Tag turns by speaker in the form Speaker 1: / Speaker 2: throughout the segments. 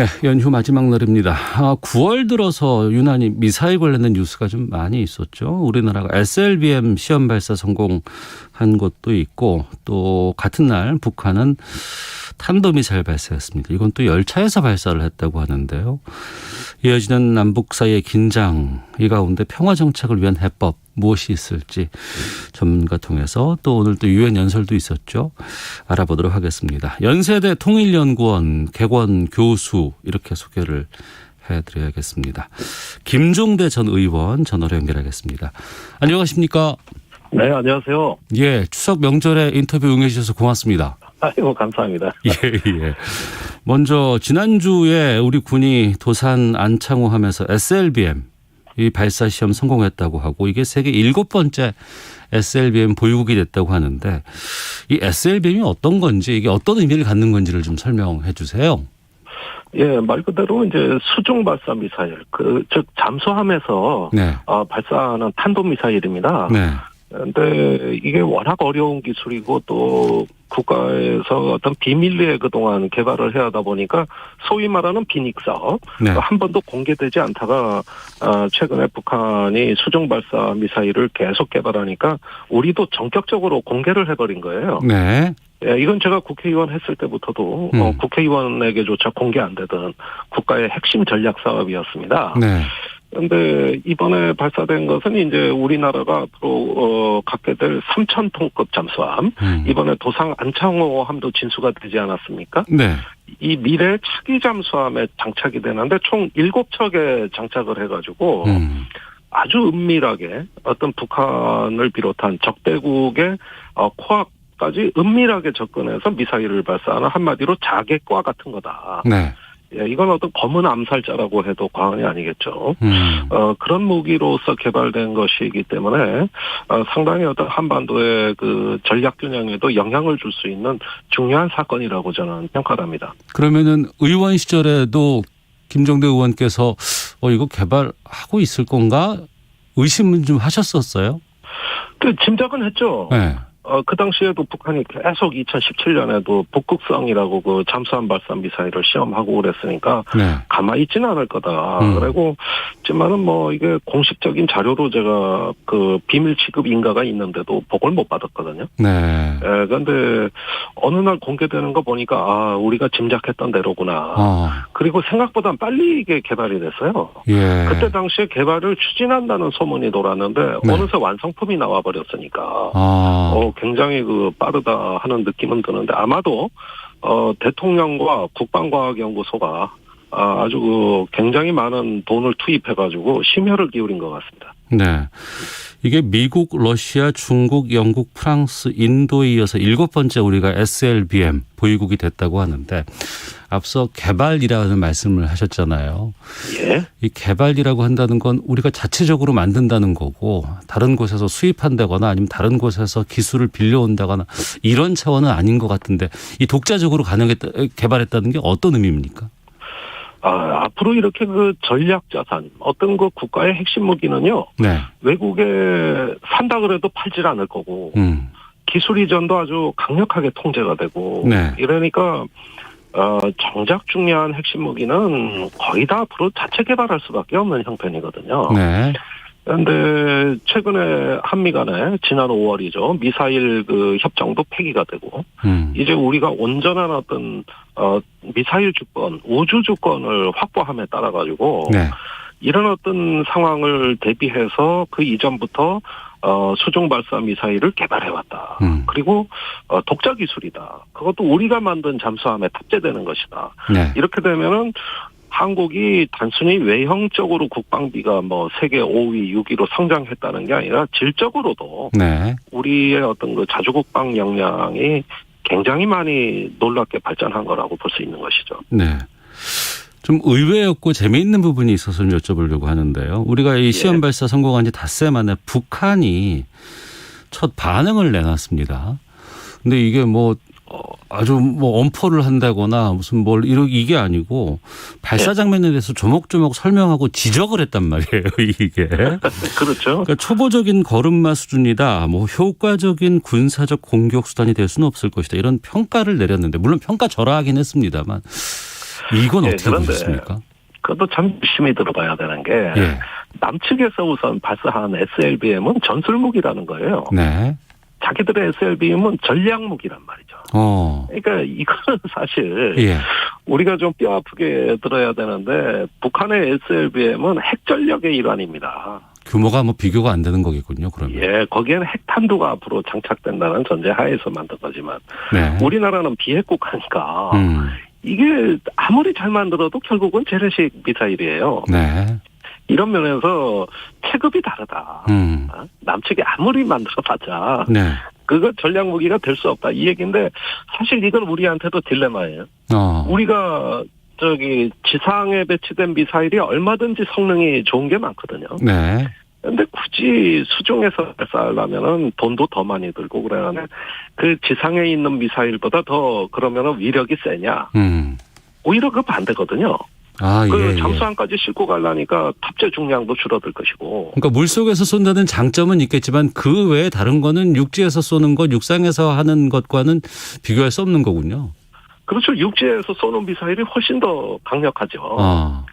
Speaker 1: 네, 연휴 마지막 날입니다. 9월 들어서 유난히 미사일 관련된 뉴스가 좀 많이 있었죠. 우리나라가 SLBM 시험 발사 성공한 것도 있고 또 같은 날 북한은 탄도미사일 발사했습니다. 이건 또 열차에서 발사를 했다고 하는데요. 이어지는 남북 사이의 긴장, 이 가운데 평화 정착을 위한 해법 무엇이 있을지 전문가 통해서 또 오늘 또 유엔 연설도 있었죠. 알아보도록 하겠습니다. 연세대 통일연구원 객원 교수 이렇게 소개를 해드려야겠습니다. 김종대 전 의원 전화로 연결하겠습니다. 안녕하십니까?
Speaker 2: 네, 안녕하세요.
Speaker 1: 예, 추석 명절에 인터뷰 응해 주셔서 고맙습니다.
Speaker 2: 아이고, 감사합니다.
Speaker 1: 예. 먼저 지난주에 우리 군이 도산 안창호 하면서 SLBM 이 발사 시험 성공했다고 하고 이게 세계 7번째 SLBM 보유국이 됐다고 하는데 이 SLBM이 어떤 건지 이게 어떤 의미를 갖는 건지를 좀 설명해 주세요.
Speaker 2: 예, 말 그대로 이제 수중 발사 미사일, 즉 잠수함에서
Speaker 1: 네.
Speaker 2: 발사하는 탄도 미사일입니다.
Speaker 1: 네.
Speaker 2: 근데 이게 워낙 어려운 기술이고 또 국가에서 어떤 비밀리에 그동안 개발을 해야하다 보니까 소위 말하는 비닉 사업,
Speaker 1: 네.
Speaker 2: 한 번도 공개되지 않다가 최근에 북한이 수중 발사 미사일을 계속 개발하니까 우리도 전격적으로 공개를 해버린 거예요.
Speaker 1: 네.
Speaker 2: 예, 이건 제가 국회의원 했을 때부터도 국회의원에게조차 공개 안 되던 국가의 핵심 전략 사업이었습니다.
Speaker 1: 네.
Speaker 2: 그런데 이번에 발사된 것은 이제 우리나라가 앞으로 갖게 될 3,000톤급 잠수함, 이번에 도상 안창호함도 진수가 되지 않았습니까?
Speaker 1: 네.
Speaker 2: 이 미래 차기 잠수함에 장착이 되는데 총 7척에 장착을 해가지고 아주 은밀하게 어떤 북한을 비롯한 적대국의 코앞까지 은밀하게 접근해서 미사일을 발사하는 한마디로 자객과 같은 거다.
Speaker 1: 네.
Speaker 2: 예, 이건 어떤 검은 암살자라고 해도 과언이 아니겠죠. 그런 무기로서 개발된 것이기 때문에 상당히 어떤 한반도의 그 전략 균형에도 영향을 줄 수 있는 중요한 사건이라고 저는 평가를 합니다.
Speaker 1: 그러면은 의원 시절에도 김종대 의원께서 이거 개발하고 있을 건가 의심은 좀 하셨었어요?
Speaker 2: 그 짐작은 했죠.
Speaker 1: 네.
Speaker 2: 그 당시에도 북한이 계속 2017년에도 북극성이라고 그 잠수함 발사 미사일을 시험하고 그랬으니까
Speaker 1: 네. 가만히
Speaker 2: 있지는 않을 거다. 그리고 하지만은 뭐 이게 공식적인 자료로 제가 그 비밀 취급 인가가 있는데도 보고를 못 받았거든요.
Speaker 1: 네.
Speaker 2: 그런데 어느 날 공개되는 거 보니까 우리가 짐작했던 대로구나. 그리고 생각보다 빨리 이게 개발이 됐어요.
Speaker 1: 예.
Speaker 2: 그때 당시에 개발을 추진한다는 소문이 돌았는데
Speaker 1: 네.
Speaker 2: 어느새 완성품이 나와 버렸으니까. 굉장히 빠르다 하는 느낌은 드는데 아마도 대통령과 국방과학연구소가 아주 굉장히 많은 돈을 투입해가지고 심혈을 기울인 것 같습니다.
Speaker 1: 네. 이게 미국, 러시아, 중국, 영국, 프랑스, 인도에 이어서 7번째 우리가 SLBM 보유국이 됐다고 하는데 앞서 개발이라는 말씀을 하셨잖아요.
Speaker 2: 예.
Speaker 1: 이 개발이라고 한다는 건 우리가 자체적으로 만든다는 거고 다른 곳에서 수입한다거나 아니면 다른 곳에서 기술을 빌려온다거나 이런 차원은 아닌 것 같은데 이 독자적으로 개발했다는 게 어떤 의미입니까?
Speaker 2: 앞으로 이렇게 그 전략 자산, 어떤 그 국가의 핵심 무기는요.
Speaker 1: 네.
Speaker 2: 외국에 산다 그래도 팔질 않을 거고, 기술 이전도 아주 강력하게 통제가 되고,
Speaker 1: 네.
Speaker 2: 이러니까, 정작 중요한 핵심 무기는 거의 다 앞으로 자체 개발할 수밖에 없는 형편이거든요.
Speaker 1: 네.
Speaker 2: 그런데 최근에 한미 간에 지난 5월이죠. 미사일 그 협정도 폐기가 되고 이제 우리가 온전한 어떤 미사일 주권, 우주 주권을 확보함에 따라 가지고
Speaker 1: 네.
Speaker 2: 이런 어떤 상황을 대비해서 그 이전부터 수중 발사 미사일을 개발해왔다. 그리고 독자 기술이다. 그것도 우리가 만든 잠수함에 탑재되는 것이다.
Speaker 1: 네.
Speaker 2: 이렇게 되면은 한국이 단순히 외형적으로 국방비가 세계 5위, 6위로 성장했다는 게 아니라 질적으로도
Speaker 1: 네.
Speaker 2: 우리의 어떤 그 자주국방 역량이 굉장히 많이 놀랍게 발전한 거라고 볼 수 있는 것이죠.
Speaker 1: 네. 좀 의외였고 재미있는 부분이 있어서 좀 여쭤보려고 하는데요. 우리가 이 시험 발사 성공한 지 닷새 만에 북한이 첫 반응을 내놨습니다. 근데 이게 아주 엄포를 한다거나 무슨 이게 아니고 발사 장면에 대해서 조목조목 설명하고 지적을 했단 말이에요, 이게.
Speaker 2: 그렇죠.
Speaker 1: 그러니까 초보적인 걸음마 수준이다. 효과적인 군사적 공격 수단이 될 수는 없을 것이다. 이런 평가를 내렸는데 물론 평가절하하긴 했습니다만 이건
Speaker 2: 예,
Speaker 1: 어떻게
Speaker 2: 그런데
Speaker 1: 보셨습니까?
Speaker 2: 그것도 참 열심히 들어봐야 되는 게
Speaker 1: 예.
Speaker 2: 남측에서 우선 발사한 SLBM은 전술무기라는 거예요.
Speaker 1: 네.
Speaker 2: 자기들의 SLBM은 전략무기란 말이죠. 그러니까 이거는 사실
Speaker 1: 예.
Speaker 2: 우리가 좀 뼈 아프게 들어야 되는데 북한의 SLBM은 핵전력의 일환입니다.
Speaker 1: 규모가 뭐 비교가 안 되는 거겠군요. 그러면.
Speaker 2: 예, 거기에는 핵탄두가 앞으로 장착된다는 전제 하에서 만든 거지만
Speaker 1: 네.
Speaker 2: 우리나라는 비핵국하니까 이게 아무리 잘 만들어도 결국은 재래식 미사일이에요.
Speaker 1: 네.
Speaker 2: 이런 면에서 체급이 다르다. 남측이 아무리 만들어봤자
Speaker 1: 네.
Speaker 2: 그거 전략무기가 될 수 없다. 이 얘기인데 사실 이건 우리한테도 딜레마예요. 우리가 지상에 배치된 미사일이 얼마든지 성능이 좋은 게 많거든요.
Speaker 1: 네.
Speaker 2: 근데 굳이 수중에서 발사하려면은 돈도 더 많이 들고 그러면 그 지상에 있는 미사일보다 더 그러면은 위력이 세냐? 오히려 그 반대거든요. 그 잠수함까지 싣고 가려니까 탑재 중량도 줄어들 것이고.
Speaker 1: 그러니까 물속에서 쏜다는 장점은 있겠지만 그 외에 다른 거는 육지에서 쏘는 것, 육상에서 하는 것과는 비교할 수 없는 거군요.
Speaker 2: 그렇죠. 육지에서 쏘는 미사일이 훨씬 더 강력하죠.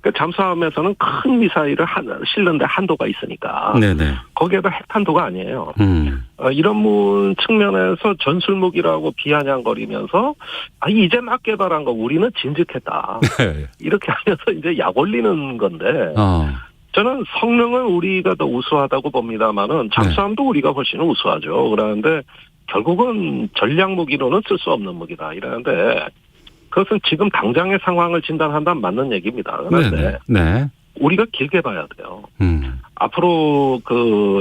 Speaker 2: 그러니까 잠수함에서는 큰 미사일을 실는데 한도가 있으니까. 네네. 거기에다 핵탄두가 아니에요. 이런 측면에서 전술무기라고 비아냥거리면서 이제 막 개발한 거 우리는 진즉했다. 네. 이렇게 하면서 이제 약 올리는 건데 저는 성능은 우리가 더 우수하다고 봅니다만은 잠수함도 네. 우리가 훨씬 우수하죠. 그러는데 결국은 전략무기로는 쓸 수 없는 무기다. 이러는데 그것은 지금 당장의 상황을 진단한다면 맞는 얘기입니다. 그런데 네. 우리가 길게 봐야 돼요. 앞으로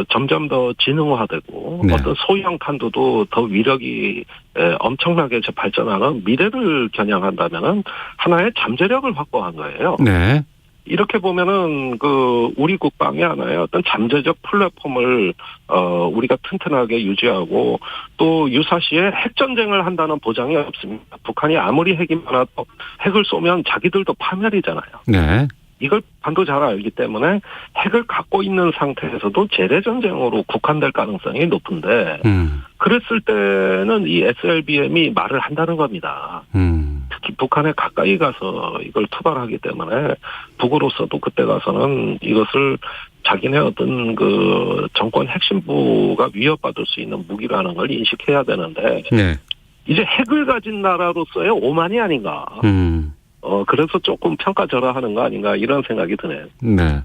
Speaker 2: 점점 더 지능화되고 네. 어떤 소형 탄두도 더 위력이 엄청나게 발전하는 미래를 겨냥한다면은 하나의 잠재력을 확보한 거예요. 네. 이렇게 보면은 우리 국방이 하나의 어떤 잠재적 플랫폼을 우리가 튼튼하게 유지하고 또 유사시에 핵전쟁을 한다는 보장이 없습니다. 북한이 아무리 핵이 많아도 핵을 쏘면 자기들도 파멸이잖아요. 네. 이걸 반도 잘 알기 때문에 핵을 갖고 있는 상태에서도 재래전쟁으로 국한될 가능성이 높은데 그랬을 때는 이 SLBM이 말을 한다는 겁니다. 특히 북한에 가까이 가서 이걸 투발하기 때문에 북으로서도 그때 가서는 이것을 자기네 어떤 정권 핵심부가 위협받을 수 있는 무기라는 걸 인식해야 되는데 네. 이제 핵을 가진 나라로서의 오만이 아닌가. 그래서 조금 평가절하하는 거 아닌가 이런 생각이 드네요.
Speaker 1: 네.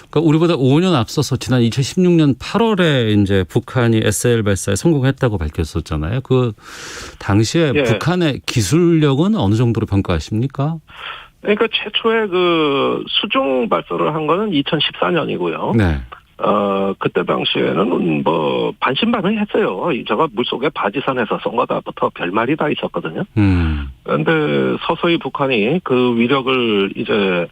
Speaker 1: 그러니까 우리보다 5년 앞서서 지난 2016년 8월에 이제 북한이 SL 발사에 성공했다고 밝혔었잖아요. 그 당시에 예. 북한의 기술력은 어느 정도로 평가하십니까?
Speaker 2: 그러니까 최초에 수중 발사를 한 거는 2014년이고요. 네. 그때 당시에는 반신반의했어요. 저가 물속에 바지선에서 쏜 거다부터 별말이 다 있었거든요. 그런데 서서히 북한이 그 위력을 이제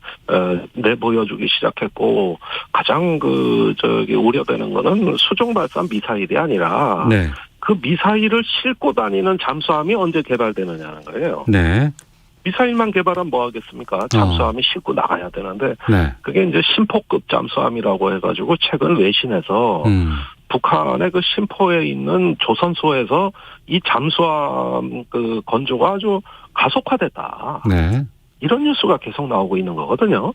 Speaker 2: 내보여주기 시작했고 가장 우려되는 거는 수중 발사 미사일이 아니라 네. 그 미사일을 싣고 다니는 잠수함이 언제 개발되느냐는 거예요. 네. 미사일만 개발하면 뭐 하겠습니까? 잠수함이 싣고 나가야 되는데 네. 그게 이제 심포급 잠수함이라고 해가지고 최근 외신에서 북한의 심포에 있는 조선소에서 이 잠수함 건조가 아주 가속화됐다. 네. 이런 뉴스가 계속 나오고 있는 거거든요.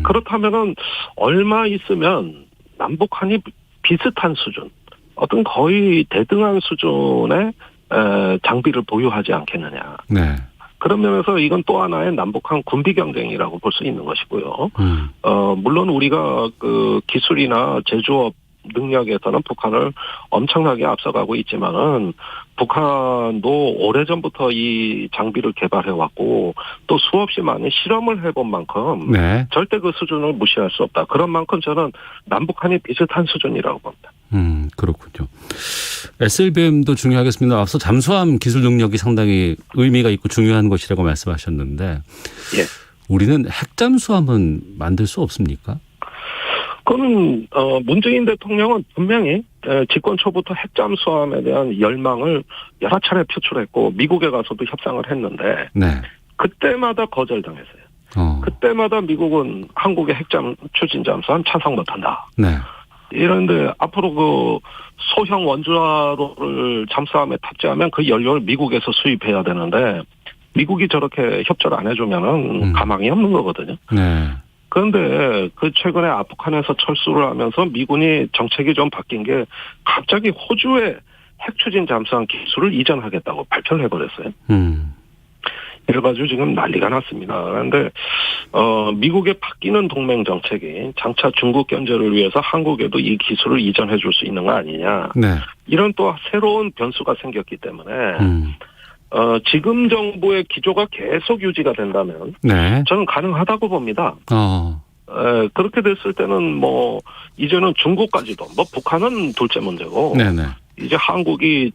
Speaker 2: 그렇다면은 얼마 있으면 남북한이 비슷한 수준, 어떤 거의 대등한 수준의 장비를 보유하지 않겠느냐. 네. 그런 면에서 이건 또 하나의 남북한 군비 경쟁이라고 볼 수 있는 것이고요. 물론 우리가 기술이나 제조업 능력에서는 북한을 엄청나게 앞서가고 있지만은 북한도 오래전부터 이 장비를 개발해 왔고 또 수없이 많은 실험을 해본 만큼 네. 절대 그 수준을 무시할 수 없다. 그런 만큼 저는 남북한이 비슷한 수준이라고 봅니다.
Speaker 1: 그렇군요. SLBM도 중요하겠습니다. 앞서 잠수함 기술 능력이 상당히 의미가 있고 중요한 것이라고 말씀하셨는데 예. 우리는 핵잠수함은 만들 수 없습니까?
Speaker 2: 그건 문재인 대통령은 분명히 집권 초부터 핵잠수함에 대한 열망을 여러 차례 표출했고 미국에 가서도 협상을 했는데 네. 그때마다 거절당했어요. 그때마다 미국은 한국의 추진 잠수함 찬성 못한다. 네. 이런데 앞으로 소형 원자로를 잠수함에 탑재하면 그 연료를 미국에서 수입해야 되는데 미국이 저렇게 협조를 안 해주면은 가망이 없는 거거든요.
Speaker 1: 네.
Speaker 2: 그런데 그 최근에 아프간에서 철수를 하면서 미군이 정책이 좀 바뀐 게 갑자기 호주에 핵 추진 잠수함 기술을 이전하겠다고 발표를 해버렸어요. 이래가지고 지금 난리가 났습니다. 그런데 미국의 바뀌는 동맹 정책이 장차 중국 견제를 위해서 한국에도 이 기술을 이전해 줄 수 있는 거 아니냐.
Speaker 1: 네.
Speaker 2: 이런 또 새로운 변수가 생겼기 때문에 지금 정부의 기조가 계속 유지가 된다면
Speaker 1: 네.
Speaker 2: 저는 가능하다고 봅니다. 그렇게 됐을 때는 뭐 이제는 중국까지도 뭐 북한은 둘째 문제고
Speaker 1: 네네.
Speaker 2: 이제 한국이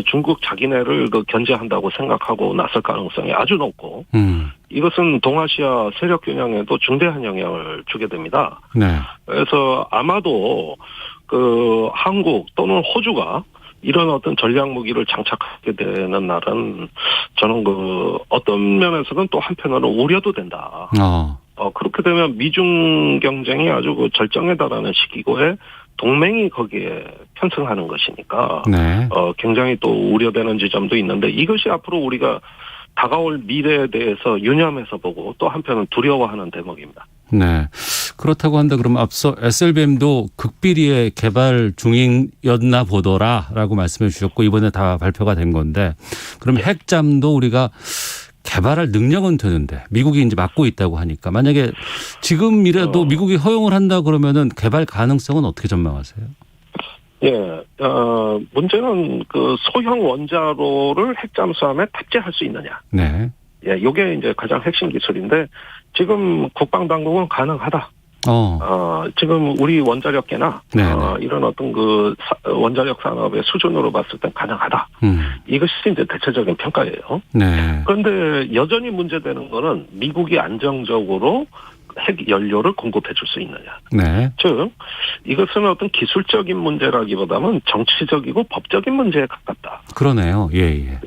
Speaker 2: 중국 자기네를 견제한다고 생각하고 나설 가능성이 아주 높고 이것은 동아시아 세력 균형에도 중대한 영향을 주게 됩니다.
Speaker 1: 네.
Speaker 2: 그래서 아마도 그 한국 또는 호주가 이런 어떤 전략 무기를 장착하게 되는 날은 저는 그 어떤 면에서는 또 한편으로는 우려도 된다. 그렇게 되면 미중 경쟁이 아주 그 절정에 달하는 시기고에 동맹이 거기에 편승하는 것이니까
Speaker 1: 네.
Speaker 2: 굉장히 또 우려되는 지점도 있는데 이것이 앞으로 우리가 다가올 미래에 대해서 유념해서 보고 또 한편은 두려워하는 대목입니다.
Speaker 1: 네. 그렇다고 한다 그러면 앞서 SLBM도 극비리에 개발 중이었나 보더라라고 말씀해 주셨고 이번에 다 발표가 된 건데 그럼 핵잠도 우리가 개발할 능력은 되는데 미국이 이제 막고 있다고 하니까 만약에 지금이라도 미국이 허용을 한다 그러면은 개발 가능성은 어떻게 전망하세요?
Speaker 2: 예, 문제는 그 소형 원자로를 핵잠수함에 탑재할 수 있느냐.
Speaker 1: 네.
Speaker 2: 예, 요게 이제 가장 핵심 기술인데 지금 국방당국은 가능하다. 지금 우리 원자력계나 이런 어떤 그 원자력 산업의 수준으로 봤을 땐 가능하다. 이것이 이제 대체적인 평가예요.
Speaker 1: 네.
Speaker 2: 그런데 여전히 문제되는 거는 미국이 안정적으로 핵 연료를 공급해 줄 수 있느냐.
Speaker 1: 네.
Speaker 2: 즉 이것은 어떤 기술적인 문제라기보다는 정치적이고 법적인 문제에 가깝다.
Speaker 1: 그러네요. 예.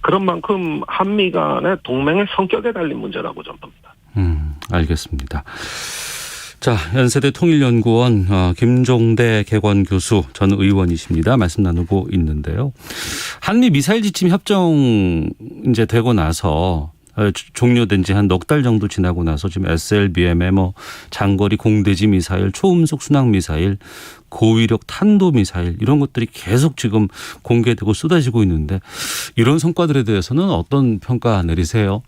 Speaker 2: 그런 만큼 한미 간의 동맹의 성격에 달린 문제라고 저는 봅니다.
Speaker 1: 알겠습니다. 자, 연세대 통일연구원 김종대 개관 교수 전 의원이십니다. 말씀 나누고 있는데요. 한미 미사일 지침 협정 이제 되고 나서 종료된 지 한 넉 달 정도 지나고 나서 지금 SLBM에 뭐 장거리 공대지 미사일, 초음속 순항 미사일, 고위력 탄도 미사일 이런 것들이 계속 지금 공개되고 쏟아지고 있는데 이런 성과들에 대해서는 어떤 평가 내리세요?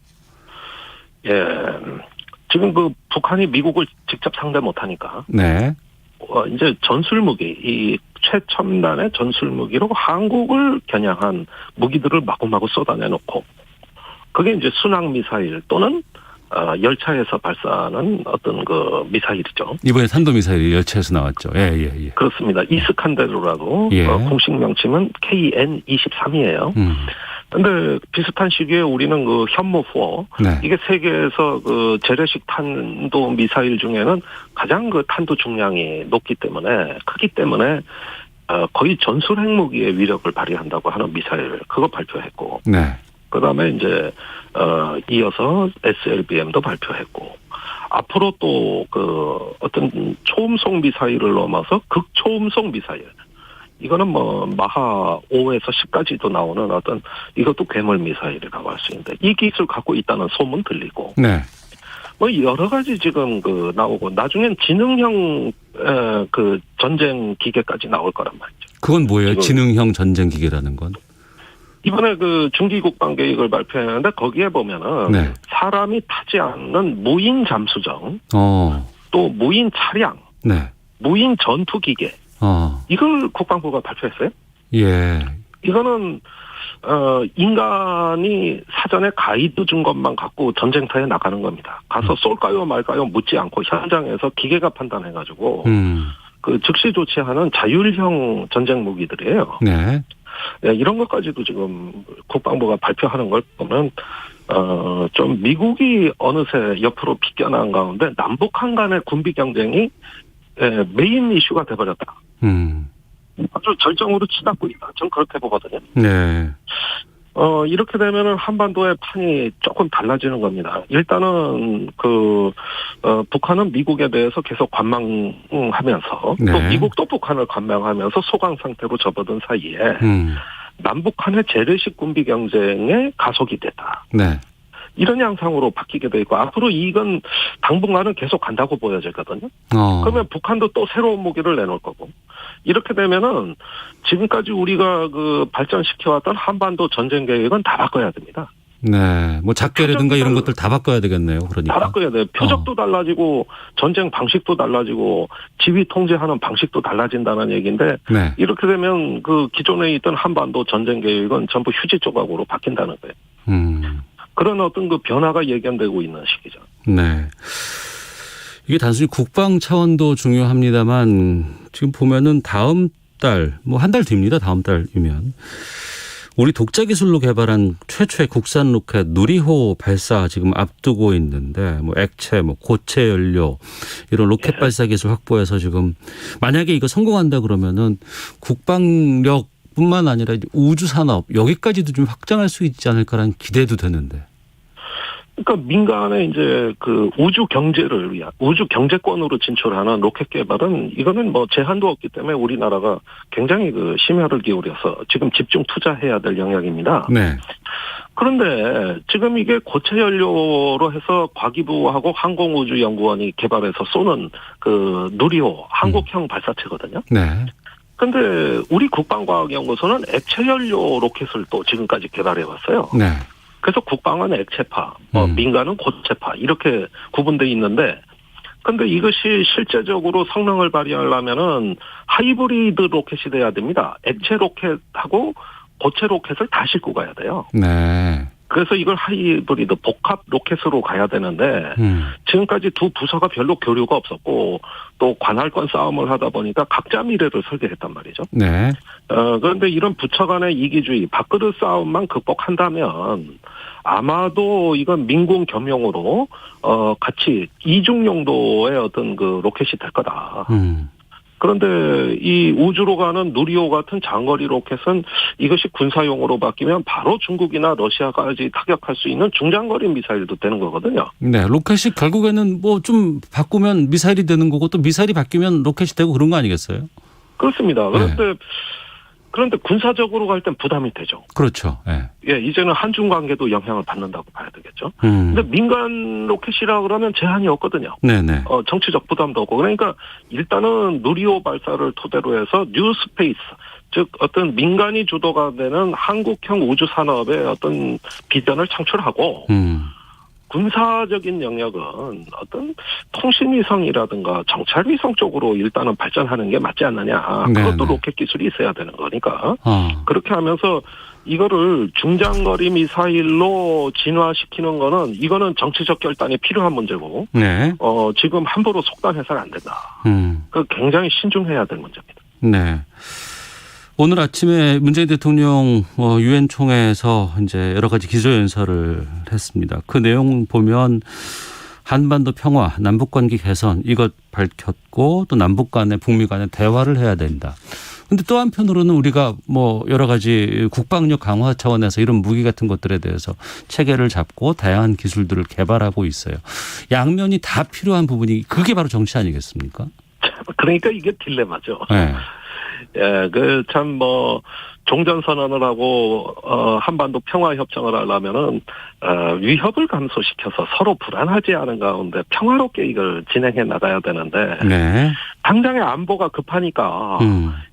Speaker 2: 예. 지금 그 북한이 미국을 직접 상대 못하니까. 네. 이제 전술무기, 이 최첨단의 전술무기로 한국을 겨냥한 무기들을 마구마구 쏟아내놓고 그게 이제 순항 미사일 또는 열차에서 발사하는 어떤 그 미사일이죠.
Speaker 1: 이번에 탄도 미사일이 열차에서 나왔죠. 예.
Speaker 2: 그렇습니다. 이스칸데르라고 공식 명칭은 KN-23이에요. 근데 비슷한 시기에 우리는 그 현무4 이게 세계에서 그 재래식 탄도 미사일 중에는 가장 그 탄도 중량이 높기 때문에 크기 때문에 거의 전술 핵무기의 위력을 발휘한다고 하는 미사일 그거 발표했고. 그다음에 이제 이어서 SLBM도 발표했고 앞으로 또 그 어떤 초음속 미사일을 넘어서 극초음속 미사일 이거는 뭐 마하 5에서 10까지도 나오는 어떤 이것도 괴물 미사일이라고 할 수 있는데 이 기술 갖고 있다는 소문 들리고 뭐 여러 가지 지금 그 나오고 나중엔 지능형 그 전쟁 기계까지 나올 거란 말이죠.
Speaker 1: 그건 뭐예요? 지능형 전쟁 기계라는 건?
Speaker 2: 이번에 그 중기국방 계획을 발표했는데 거기에 보면은 사람이 타지 않는 무인 잠수정, 또 무인 차량, 무인 전투기계, 이걸 국방부가 발표했어요.
Speaker 1: 예.
Speaker 2: 이거는 인간이 사전에 가이드 준 것만 갖고 전쟁터에 나가는 겁니다. 가서 쏠까요 말까요 묻지 않고 현장에서 기계가 판단해가지고 그 즉시 조치하는 자율형 전쟁 무기들이에요. 이런 것까지도 지금 국방부가 발표하는 걸 보면 좀 미국이 어느새 옆으로 비껴난 가운데 남북한 간의 군비 경쟁이 메인 이슈가 돼버렸다. 아주 절정으로 치닫고 있다. 저는 그렇게 보거든요. 이렇게 되면은 한반도의 판이 조금 달라지는 겁니다. 일단은 북한은 미국에 대해서 계속 관망하면서 또 미국도 북한을 관망하면서 소강 상태로 접어든 사이에 남북한의 재래식 군비 경쟁에 가속이 됐다. 이런 양상으로 바뀌게 돼 있고 앞으로 이건 당분간은 계속 간다고 보여지거든요. 그러면 북한도 또 새로운 무기를 내놓을 거고 이렇게 되면은 지금까지 우리가 그 발전시켜왔던 한반도 전쟁 계획은 다 바꿔야 됩니다.
Speaker 1: 네, 뭐 작계라든가 이런 것들 다 바꿔야 되겠네요. 그러니까
Speaker 2: 다 바꿔야 돼요. 표적도 달라지고 전쟁 방식도 달라지고 지휘 통제하는 방식도 달라진다는 얘기인데
Speaker 1: 네.
Speaker 2: 이렇게 되면 그 기존에 있던 한반도 전쟁 계획은 전부 휴지 조각으로 바뀐다는 거예요. 그런 어떤 그 변화가 예견되고 있는 시기죠.
Speaker 1: 네. 이게 단순히 국방 차원도 중요합니다만 지금 보면은 다음 달, 뭐 한 달 뒤입니다. 다음 달이면. 우리 독자 기술로 개발한 최초의 국산 로켓 누리호 발사 지금 앞두고 있는데 뭐 액체, 뭐 고체 연료 이런 로켓 발사 기술 확보해서 지금 만약에 이거 성공한다 그러면은 국방력뿐만 아니라 우주 산업 여기까지도 좀 확장할 수 있지 않을까라는 기대도 되는데.
Speaker 2: 그러니까 민간의 이제 그 우주 경제를 위한 우주 경제권으로 진출하는 로켓 개발은 이거는 뭐 제한도 없기 때문에 우리나라가 굉장히 그 심혈을 기울여서 지금 집중 투자해야 될 영역입니다.
Speaker 1: 네.
Speaker 2: 그런데 지금 이게 고체 연료로 해서 과기부하고 항공우주연구원이 개발해서 쏘는 그 누리호 한국형 발사체거든요.
Speaker 1: 네.
Speaker 2: 그런데 우리 국방과학연구소는 액체 연료 로켓을 또 지금까지 개발해 왔어요.
Speaker 1: 네.
Speaker 2: 그래서 국방은 액체파, 민간은 고체파 이렇게 구분돼 있는데, 근데 이것이 실제적으로 성능을 발휘하려면은 하이브리드 로켓이 돼야 됩니다. 액체 로켓하고 고체 로켓을 다 싣고 가야 돼요.
Speaker 1: 네.
Speaker 2: 그래서 이걸 하이브리드 복합 로켓으로 가야 되는데 지금까지 두 부서가 별로 교류가 없었고 또 관할권 싸움을 하다 보니까 각자 미래를 설계했단 말이죠.
Speaker 1: 네.
Speaker 2: 그런데 이런 부처 간의 이기주의, 밥그릇 싸움만 극복한다면 아마도 이건 민공 겸용으로 같이 이중 용도의 어떤 그 로켓이 될 거다. 그런데 이 우주로 가는 누리호 같은 장거리 로켓은 이것이 군사용으로 바뀌면 바로 중국이나 러시아까지 타격할 수 있는 중장거리 미사일도 되는 거거든요.
Speaker 1: 네, 로켓이 결국에는 뭐 좀 바꾸면 미사일이 되는 거고 또 미사일이 바뀌면 로켓이 되고 그런 거 아니겠어요?
Speaker 2: 그렇습니다. 그런데 군사적으로 갈 땐 부담이 되죠.
Speaker 1: 그렇죠. 네.
Speaker 2: 예, 이제는 한중 관계도 영향을 받는다고 봐야 되겠죠. 근데 민간 로켓이라 그러면 제한이 없거든요.
Speaker 1: 네네.
Speaker 2: 정치적 부담도 없고. 그러니까 일단은 누리호 발사를 토대로 해서 뉴 스페이스, 즉 어떤 민간이 주도가 되는 한국형 우주 산업의 어떤 비전을 창출하고 군사적인 영역은 어떤 통신위성이라든가 정찰위성 쪽으로 일단은 발전하는 게 맞지 않느냐. 그것도 네네. 로켓 기술이 있어야 되는 거니까. 그렇게 하면서 이거를 중장거리 미사일로 진화시키는 거는 이거는 정치적 결단이 필요한 문제고
Speaker 1: 네.
Speaker 2: 지금 함부로 속단해서는 안 된다. 그 굉장히 신중해야 될 문제입니다.
Speaker 1: 네. 오늘 아침에 문재인 대통령 유엔 총회에서 이제 여러 가지 기조연설을 했습니다. 그 내용 보면 한반도 평화, 남북 관계 개선 이것 밝혔고 또 남북 간에 북미 간에 대화를 해야 된다. 근데 또 한편으로는 우리가 뭐 여러 가지 국방력 강화 차원에서 이런 무기 같은 것들에 대해서 체계를 잡고 다양한 기술들을 개발하고 있어요. 양면이 다 필요한 부분이 그게 바로 정치 아니겠습니까?
Speaker 2: 그러니까 이게 딜레마죠.
Speaker 1: 네.
Speaker 2: 예, 종전선언을 하고, 한반도 평화협정을 하려면은, 위협을 감소시켜서 서로 불안하지 않은 가운데 평화롭게 이걸 진행해 나가야 되는데,
Speaker 1: 네.
Speaker 2: 당장의 안보가 급하니까,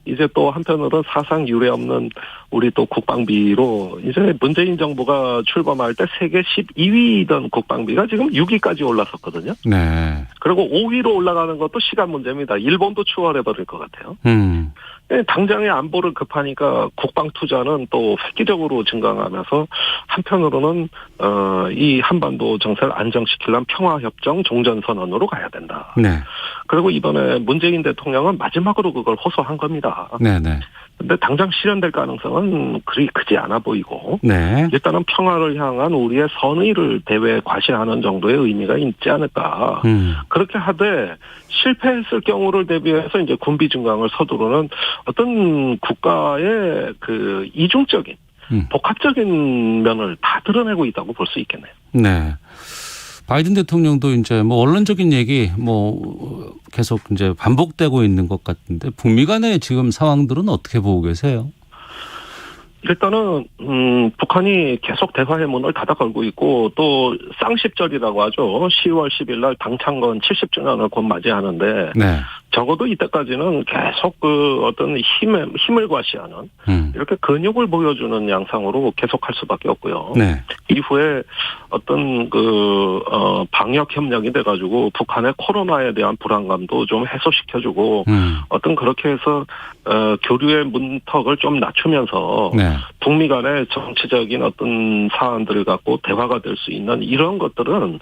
Speaker 2: 이제 또 한편으로는 사상 유례 없는 우리 또 국방비로, 이제 문재인 정부가 출범할 때 세계 12위이던 국방비가 지금 6위까지 올라섰거든요.
Speaker 1: 네.
Speaker 2: 그리고 5위로 올라가는 것도 시간 문제입니다. 일본도 추월해버릴 것 같아요. 당장의 안보를 급하니까 국방 투자는 또 획기적으로 증강하면서 한편으로는 이 한반도 정세를 안정시키려면 평화협정 종전선언으로 가야 된다.
Speaker 1: 네.
Speaker 2: 그리고 이번에 문재인 대통령은 마지막으로 그걸 호소한 겁니다.
Speaker 1: 네네.
Speaker 2: 근데 당장 실현될 가능성은 그리 크지 않아 보이고
Speaker 1: 네.
Speaker 2: 일단은 평화를 향한 우리의 선의를 대외에 과시하는 정도의 의미가 있지 않을까. 그렇게 하되 실패했을 경우를 대비해서 이제 군비 증강을 서두르는 어떤 국가의 그 이중적인 복합적인 면을 다 드러내고 있다고 볼 수 있겠네요.
Speaker 1: 네. 바이든 대통령도 이제 뭐 언론적인 얘기 뭐 계속 이제 반복되고 있는 것 같은데 북미 간의 지금 상황들은 어떻게 보고 계세요?
Speaker 2: 일단은 북한이 계속 대화의 문을 닫아 걸고 있고 또 쌍십절이라고 하죠. 10월 10일 날 당창건 70주년을 곧 맞이하는데
Speaker 1: 네.
Speaker 2: 적어도 이때까지는 계속 그 어떤 힘을 과시하는 이렇게 근육을 보여주는 양상으로 계속할 수밖에 없고요.
Speaker 1: 네.
Speaker 2: 이후에 어떤 방역 협력이 돼가지고 북한의 코로나에 대한 불안감도 좀 해소시켜주고 어떤 그렇게 해서 교류의 문턱을 좀 낮추면서
Speaker 1: 네.
Speaker 2: 북미 간의 정치적인 어떤 사안들을 갖고 대화가 될 수 있는 이런 것들은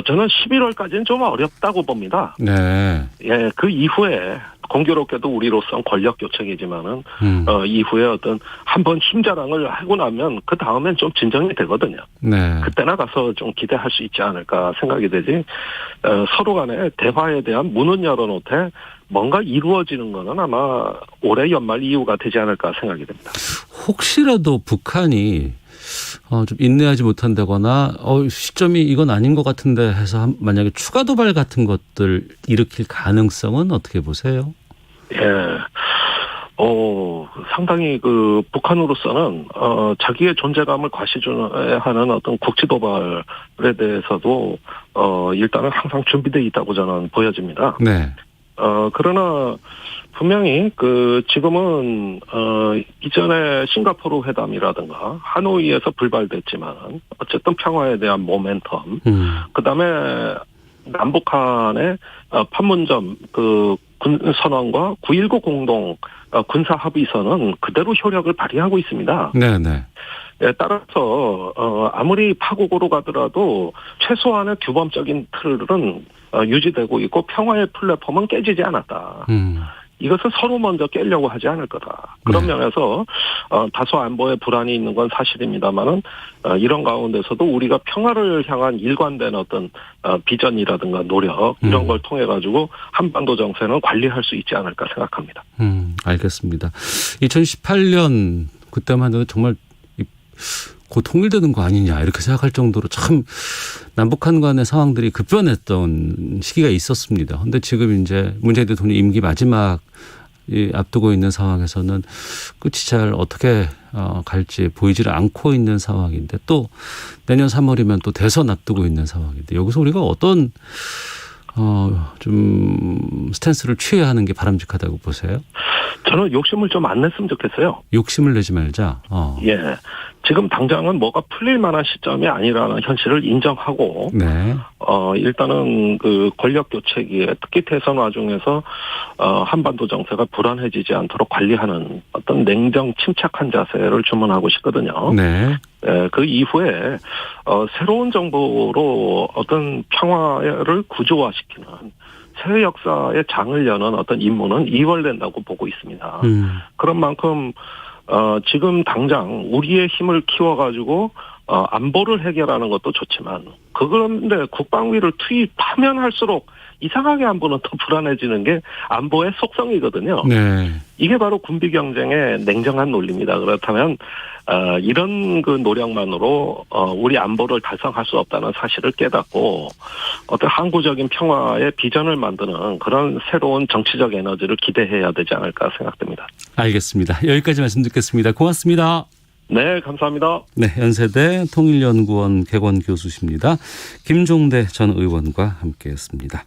Speaker 2: 저는 11월까지는 좀 어렵다고 봅니다.
Speaker 1: 네.
Speaker 2: 예, 그 이후에 공교롭게도 우리로선 권력 교체이지만은 이후에 어떤 한번 힘자랑을 하고 나면 그 다음엔 좀 진정이 되거든요.
Speaker 1: 네.
Speaker 2: 그때나 가서 좀 기대할 수 있지 않을까 생각이 되지. 서로 간에 대화에 대한 문은 열어놓되 뭔가 이루어지는 거는 아마 올해 연말 이후가 되지 않을까 생각이 됩니다.
Speaker 1: 혹시라도 북한이 좀 인내하지 못한다거나 시점이 이건 아닌 것 같은데 해서 만약에 추가 도발 같은 것들 일으킬 가능성은 어떻게 보세요?
Speaker 2: 예. 상당히 그 북한으로서는 자기의 존재감을 과시하는 어떤 국지 도발에 대해서도 일단은 항상 준비되어 있다고 저는 보여집니다.
Speaker 1: 네.
Speaker 2: 그러나 분명히 지금은 이전에 싱가포르 회담이라든가 하노이에서 불발됐지만 어쨌든 평화에 대한 모멘텀, 그다음에 남북한의 판문점 군선언과 9.19 공동 군사 합의서는 그대로 효력을 발휘하고 있습니다.
Speaker 1: 네네.
Speaker 2: 예, 따라서 아무리 파국으로 가더라도 최소한의 규범적인 틀은 유지되고 있고 평화의 플랫폼은 깨지지 않았다. 이것은 서로 먼저 깨려고 하지 않을 거다. 그런 면에서 다소 안보에 불안이 있는 건 사실입니다만은 이런 가운데서도 우리가 평화를 향한 일관된 어떤 비전이라든가 노력 이런 걸 통해 가지고 한반도 정세는 관리할 수 있지 않을까 생각합니다.
Speaker 1: 알겠습니다. 2018년 그때만 해도 정말 곧 통일되는 거 아니냐 이렇게 생각할 정도로 참 남북한 간의 상황들이 급변했던 시기가 있었습니다. 그런데 지금 이제 문재인 대통령 임기 마지막 앞두고 있는 상황에서는 끝이 잘 어떻게 갈지 보이지를 않고 있는 상황인데 또 내년 3월이면 또 대선 앞두고 있는 상황인데 여기서 우리가 어떤 좀 스탠스를 취해야 하는 게 바람직하다고 보세요?
Speaker 2: 저는 욕심을 좀 안 냈으면 좋겠어요.
Speaker 1: 욕심을 내지 말자.
Speaker 2: 예. 지금 당장은 뭐가 풀릴 만한 시점이 아니라는 현실을 인정하고,
Speaker 1: 네.
Speaker 2: 일단은 권력 교체기에 특히 대선 와중에서, 한반도 정세가 불안해지지 않도록 관리하는 어떤 냉정 침착한 자세를 주문하고 싶거든요.
Speaker 1: 네.
Speaker 2: 예, 그 이후에, 새로운 정부로 어떤 평화를 구조화시키는 새 역사의 장을 여는 어떤 임무는 이월된다고 보고 있습니다. 그런 만큼, 지금 당장 우리의 힘을 키워가지고, 안보를 해결하는 것도 좋지만, 그런데 국방위를 투입하면 할수록 이상하게 안보는 더 불안해지는 게 안보의 속성이거든요.
Speaker 1: 네.
Speaker 2: 이게 바로 군비 경쟁의 냉정한 논리입니다. 그렇다면 이런 노력만으로 우리 안보를 달성할 수 없다는 사실을 깨닫고 어떤 항구적인 평화의 비전을 만드는 그런 새로운 정치적 에너지를 기대해야 되지 않을까 생각됩니다.
Speaker 1: 알겠습니다. 여기까지 말씀 듣겠습니다. 고맙습니다.
Speaker 2: 네, 감사합니다.
Speaker 1: 네, 연세대 통일연구원 객원 교수십니다. 김종대 전 의원과 함께했습니다.